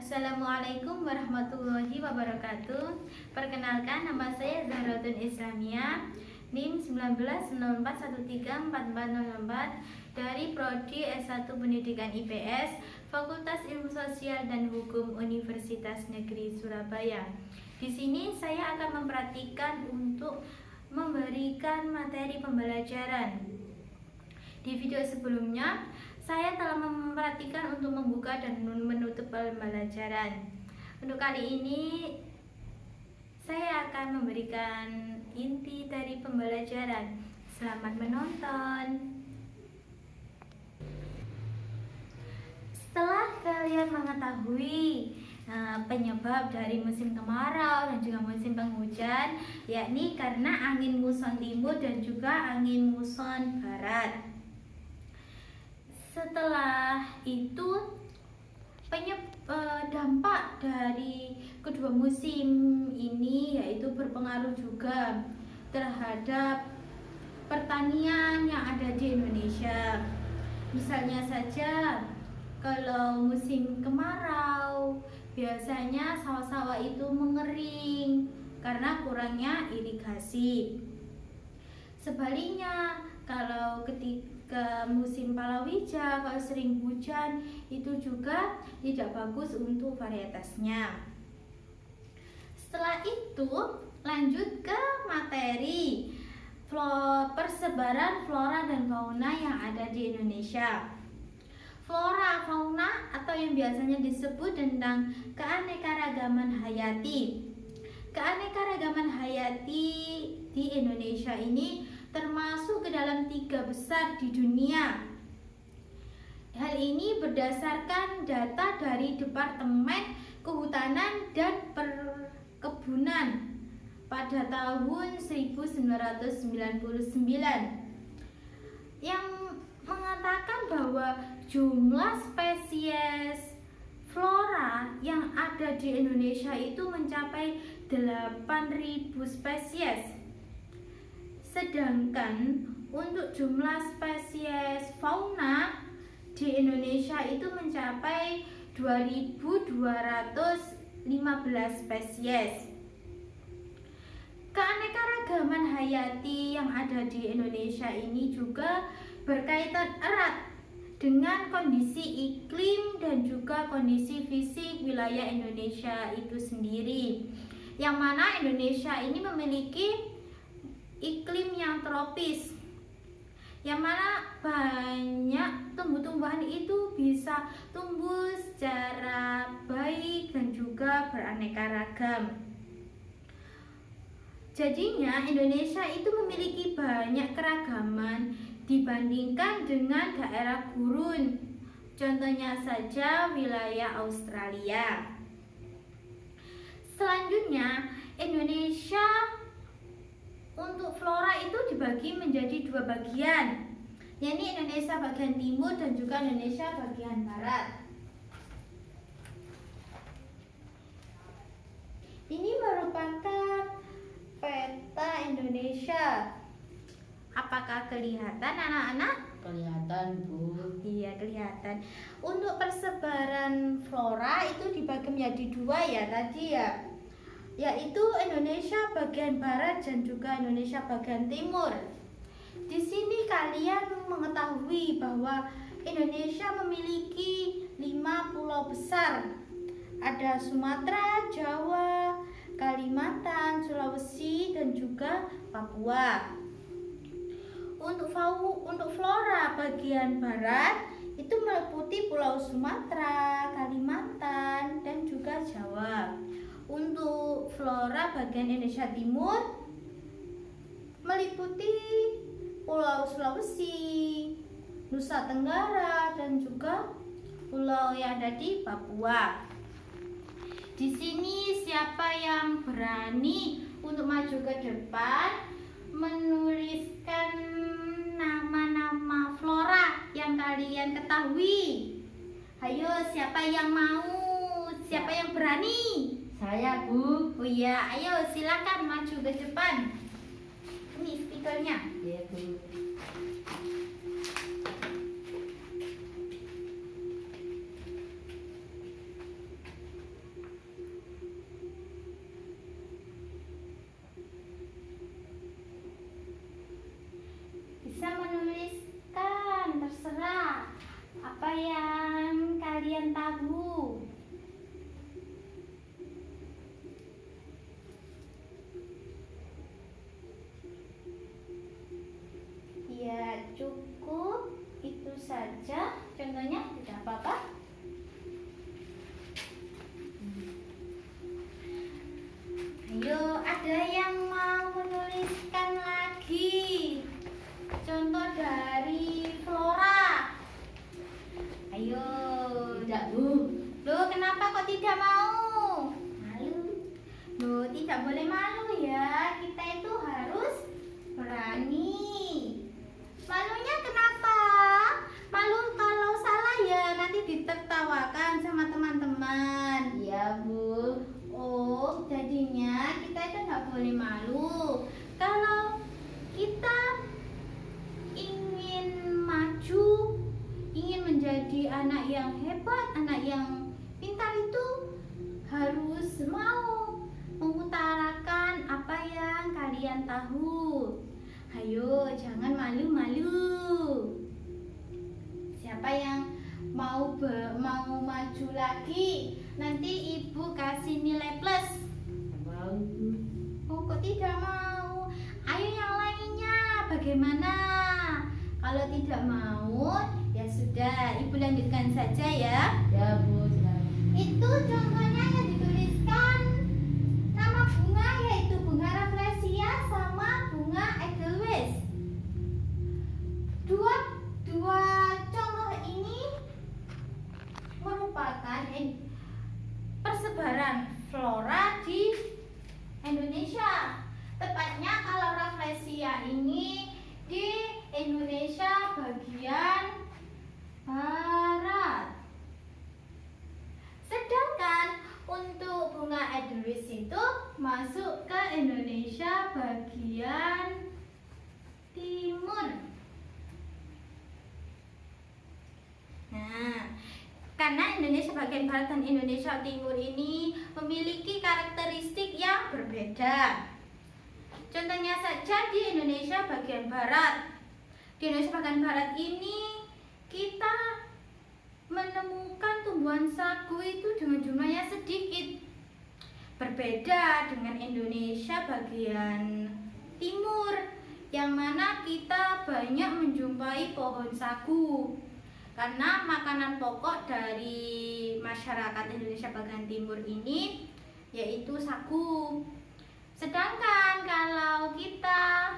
Assalamualaikum warahmatullahi wabarakatuh. Perkenalkan, nama saya Zahratun Islamia, NIM 1904134404 dari Prodi S1 Pendidikan IPS, Fakultas Ilmu Sosial dan Hukum Universitas Negeri Surabaya. Di sini saya akan memperhatikan untuk memberikan materi pembelajaran. Di video sebelumnya, saya telah memperhatikan untuk membuka dan menutup pembelajaran. Untuk kali ini, saya akan memberikan inti dari pembelajaran. Selamat menonton. Setelah kalian mengetahui penyebab dari musim kemarau dan juga musim penghujan, yakni karena angin muson timur dan juga angin muson barat. Setelah itu, dampak dari kedua musim ini yaitu berpengaruh juga terhadap pertanian yang ada di Indonesia. Misalnya saja, kalau musim kemarau, biasanya sawah-sawah itu mengering karena kurangnya irigasi. Sebaliknya, kalau ketika musim palawija, kalau sering hujan, itu juga tidak bagus untuk varietasnya. Setelah itu, lanjut ke materi persebaran flora dan fauna yang ada di Indonesia. Flora, fauna, atau yang biasanya disebut tentang keanekaragaman hayati. Keanekaragaman hayati di Indonesia ini termasuk ke dalam 3 besar di dunia. Hal ini berdasarkan data dari Departemen Kehutanan dan Perkebunan pada tahun 1999 yang mengatakan bahwa jumlah spesies flora yang ada di Indonesia itu mencapai 8.000 spesies. Sedangkan untuk jumlah spesies fauna di Indonesia itu mencapai 2.215 spesies. Keanekaragaman hayati yang ada di Indonesia ini juga berkaitan erat dengan kondisi iklim dan juga kondisi fisik wilayah Indonesia itu sendiri. Yang mana Indonesia ini memiliki iklim yang tropis, yang mana banyak tumbuh-tumbuhan itu bisa tumbuh secara baik dan juga beraneka ragam. Jadinya Indonesia itu memiliki banyak keragaman dibandingkan dengan daerah gurun. Contohnya saja wilayah Australia. Selanjutnya, Indonesia untuk flora itu dibagi menjadi 2 bagian, yakni Indonesia bagian timur dan juga Indonesia bagian barat. Ini merupakan peta Indonesia. Apakah kelihatan anak-anak? Kelihatan, Bu. Iya, kelihatan. Untuk persebaran flora itu dibagi menjadi 2 ya tadi ya, yaitu Indonesia bagian barat dan juga Indonesia bagian timur. Di sini kalian mengetahui bahwa Indonesia memiliki 5 pulau besar. Ada Sumatera, Jawa, Kalimantan, Sulawesi, dan juga Papua. Untuk flora bagian barat itu meliputi Pulau Sumatera, Kalimantan, dan juga Jawa. Untuk flora bagian Indonesia Timur meliputi Pulau Sulawesi, Nusa Tenggara, dan juga pulau yang ada di Papua. Di sini siapa yang berani untuk maju ke depan menuliskan nama-nama flora yang kalian ketahui? Ayo, siapa yang mau? Siapa yang berani? Saya, Bu. Oh iya, ayo silakan maju ke depan. Ini stikernya. Iya, Bu. kok tidak mau? Malu. Loh, tidak boleh malu ya. Kita itu harus berani. Malunya kenapa? Malu kalau salah ya nanti ditertawakan sama teman-teman. Iya, Bu. Oh, jadinya kita itu nggak boleh malu. Kalau kita ingin maju, ingin menjadi anak yang hebat, anak yang pintar itu harus mau mengutarakan apa yang kalian tahu. Ayo, jangan malu-malu. Siapa yang mau maju lagi? Nanti ibu kasih nilai plus. Mau, Bu. Oh, kok tidak mau? Ayo yang lainnya, bagaimana? Kalau tidak mau, ya sudah, ibu lanjutkan saja ya. Ya, Bu. Silakan. Itu contohnya yang dituliskan nama bunga yaitu bunga rafflesia sama bunga edelweiss. Dua contoh ini merupakan persebaran flora di Indonesia. Tepatnya kalau rafflesia ini di Indonesia bagian barat. Sedangkan untuk bunga edelweiss itu masuk ke Indonesia bagian timur. Nah, karena Indonesia bagian barat dan Indonesia timur ini memiliki karakteristik yang berbeda. Contohnya saja di Indonesia bagian barat. Di Indonesia bagian barat ini kita menemukan tumbuhan sagu itu dengan jumlahnya sedikit. Berbeda dengan Indonesia bagian timur yang mana kita banyak menjumpai pohon sagu. Karena makanan pokok dari masyarakat Indonesia bagian timur ini yaitu sagu. Sedangkan kalau kita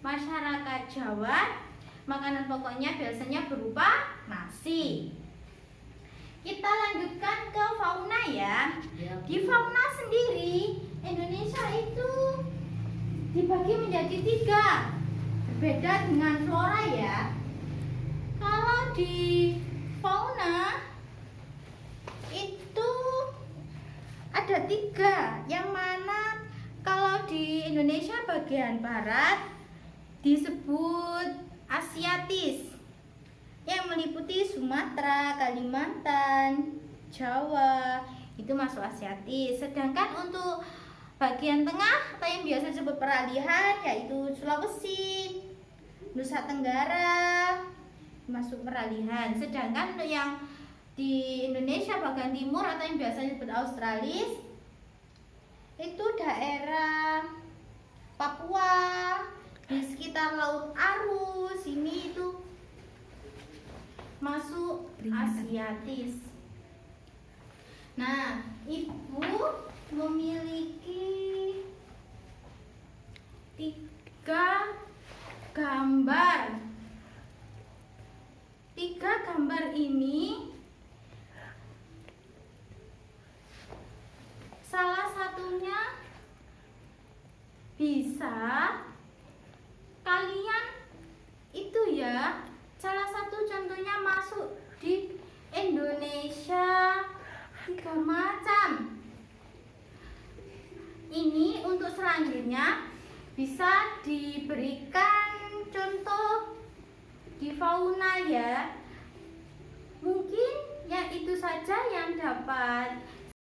masyarakat Jawa, makanan pokoknya biasanya berupa nasi. Kita lanjutkan ke fauna ya. Ya, Bu. Di fauna sendiri, Indonesia itu dibagi menjadi 3. Berbeda dengan flora ya. Kalau di fauna itu ada 3, yang mana kalau di Indonesia bagian barat disebut Asiatis, yang meliputi Sumatera, Kalimantan, Jawa, itu masuk Asiatis. Sedangkan untuk bagian tengah atau yang biasa disebut peralihan yaitu Sulawesi, Nusa Tenggara, masuk peralihan. Sedangkan untuk yang di Indonesia bagian timur atau yang biasa disebut Australis itu daerah Papua, di sekitar Laut Aru sini itu masuk Asiatis. Nah, ibu memiliki 3 gambar. 3 gambar ini salah satunya bisa kalian itu ya, salah satu contohnya masuk di Indonesia 3 macam. Ini untuk selanjutnya bisa diberikan contoh di fauna ya. Mungkin yang itu saja yang dapat